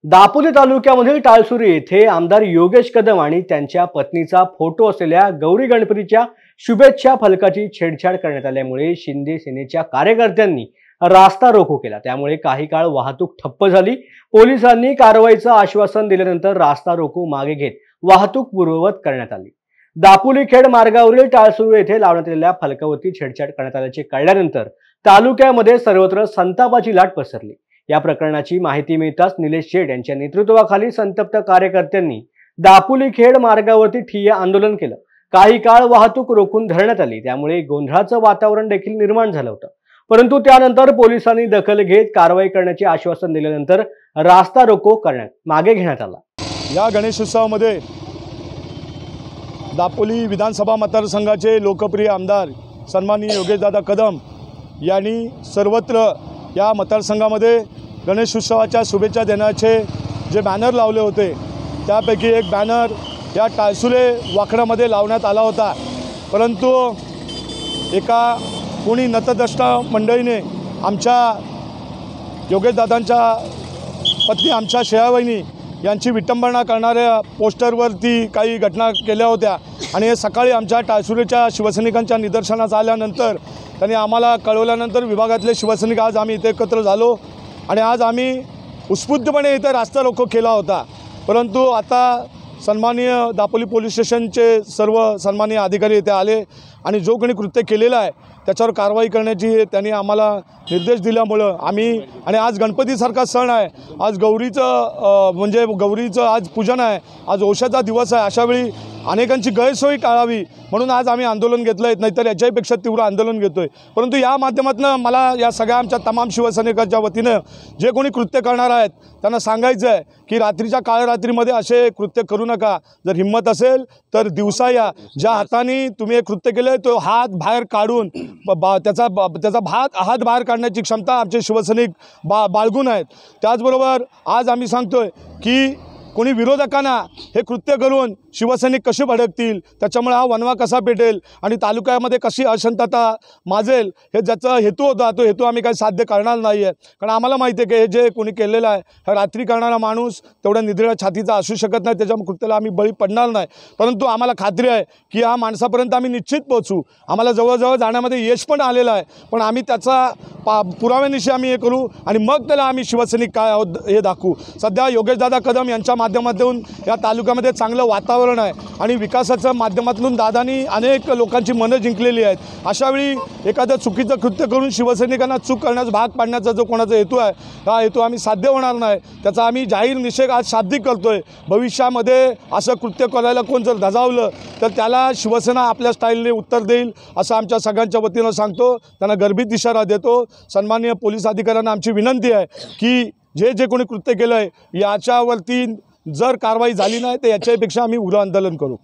दापोली तालुक्यामधील टाळसुरी येथे आमदार योगेश कदम आणि त्यांच्या पत्नीचा फोटो असलेल्या गौरी गणपतीच्या शुभेच्छा फलकाची छेडछाड करण्यात आल्यामुळे शिंदे सेनेच्या कार्यकर्त्यांनी रास्ता रोको केला। त्यामुळे काही काळ वाहतूक ठप्प झाली। पोलिसांनी कारवाईचं आश्वासन दिल्यानंतर रास्ता रोको मागे घेत वाहतूक पूर्ववत करण्यात आली। दापोली खेड मार्गावरील टाळसुरी येथे लावण्यात आलेल्या फलकावरती छेडछाड करण्यात आल्याचे कळल्यानंतर तालुक्यामध्ये सर्वत्र संतापाची लाट पसरली। या प्रकरणाची माहिती मिळताच निलेश शेठ यांच्या नेतृत्वाखाली संतप्त कार्यकर्त्यांनी दापोली खेड मार्गावरती ठिय्या आंदोलन केलं। काही काळ वाहतूक रोखून धरण्यात आली। त्यामुळे गोंधळाचं वातावरण देखील निर्माण झालं होतं। परंतु त्यानंतर पोलिसांनी दखल घेत कारवाई करण्याचे आश्वासन दिल्यानंतर रास्ता रोको मागे घेण्यात आला। या गणेशोत्सवामध्ये दापोली विधानसभा मतदारसंघाचे लोकप्रिय आमदार सन्माननीय योगेशदादा कदम यांनी सर्वत्र या मतदारसंघामध्ये गणेशोत्सवाच्या शुभेच्छा देण्याचे जे बॅनर लावले होते त्यापैकी एक बॅनर या टाळसुरे वाकडामध्ये लावण्यात आला होता। परंतु एका कोणी नतद्रष्ट मंडळीने आमच्या योगेशदादांच्या पत्नी आमच्या शेयावहिनी यांची विटंबना करणाऱ्या पोस्टरवरती काही घटना केल्या होत्या आणि हे सकाळी आमच्या टाळसुरेच्या शिवसैनिकांच्या निदर्शनास आल्यानंतर त्यांनी आम्हाला कळवल्यानंतर विभागातले शिवसैनिक आज आम्ही इथे एकत्र झालो आणि आज आम्ही उत्स्फूर्तपणे इथे रास्ता रोको केला होता। परंतु आता सन्माननीय दापोली पोलीस स्टेशनचे सर्व सन्माननीय अधिकारी इथे आले आणि जो कोणी कृत्य केलेलं आहे त्याच्यावर कारवाई करण्याची त्यांनी आम्हाला निर्देश दिल्यामुळं आम्ही आणि आज गणपतीसारखा सण आहे, आज गौरीचं आज पूजन आहे, आज औषधाचा दिवस आहे। अशावेळी अनेकांची गैरसोय टाळावी म्हणून आज आम्ही आंदोलन घेतलं आहे, नाहीतर याच्यापेक्षा तीव्र आंदोलन घेतो आहे। परंतु या माध्यमातून मला या सगळ्या आमच्या तमाम शिवसैनिकांच्या वतीनं जे कोणी कृत्य करणार आहेत त्यांना सांगायचं आहे की रात्रीच्या काळरात्रीमध्ये असे कृत्य करू नका। जर हिंमत असेल तर दिवसा या। ज्या हाताने तुम्ही हे कृत्य केलं तो हात बाहेर काढून त्याचा हात बाहेर काढण्याची क्षमता आमचे शिवसैनिक बाळगून आहेत। त्याचबरोबर आज आम्ही सांगतोय की कोणी विरोधकांना हे कृत्य करून शिवसैनिक कसे भडकतील, त्याच्यामुळे हा वनवा कसा पेटेल आणि तालुक्यामध्ये कशी अशांतता माजेल हे ज्याचा हेतू होता तो हेतू आम्ही काही साध्य करणार नाही आहे। कारण आम्हाला माहिती आहे की हे जे कोणी केलेलं आहे हा रात्री करणारा माणूस तेवढ्या निधड्या छातीचा असू शकत नाही, त्याच्या कृत्याला आम्ही बळी पडणार नाही। परंतु आम्हाला खात्री आहे की या माणसापर्यंत आम्ही निश्चित पोहोचू। आम्हाला जवळजवळ जाण्यामध्ये यश पण आलेलं आहे, पण आम्ही त्याचा पुराव्यानिशी आम्ही हे करू आणि मग त्याला आम्ही शिवसैनिक काय आहोत हे दाखवू। सध्या योगेशदादा कदम यांच्या माध्यमातून या तालुक्यामध्ये चांगलं वातावरण आहे आणि विकासाच्या माध्यमातून दादांनी अनेक लोकांची मनं जिंकलेली आहेत। अशावेळी एखादं चुकीचं कृत्य करून शिवसैनिकांना चूक करण्यास भाग पाडण्याचा जो कोणाचा हेतू आहे हा हेतू आम्ही साध्य होणार नाही, त्याचा आम्ही जाहीर निषेध आज शाब्दिक करतोय। भविष्यामध्ये असं कृत्य करायला कोण जर धजावलं तर त्याला शिवसेना आपल्या स्टाईलने उत्तर देईल असं आमच्या सगळ्यांच्या वतीनं सांगतो, त्यांना गर्भित इशारा देतो। सन्माननीय पोलीस अधिकाऱ्यांना आमची विनंती आहे की जे कोणी कृत्य केलं आहे याच्यावरती जर कारवाई झाली नाही तर याच्यापेक्षा आम्ही उग्र आंदोलन करू।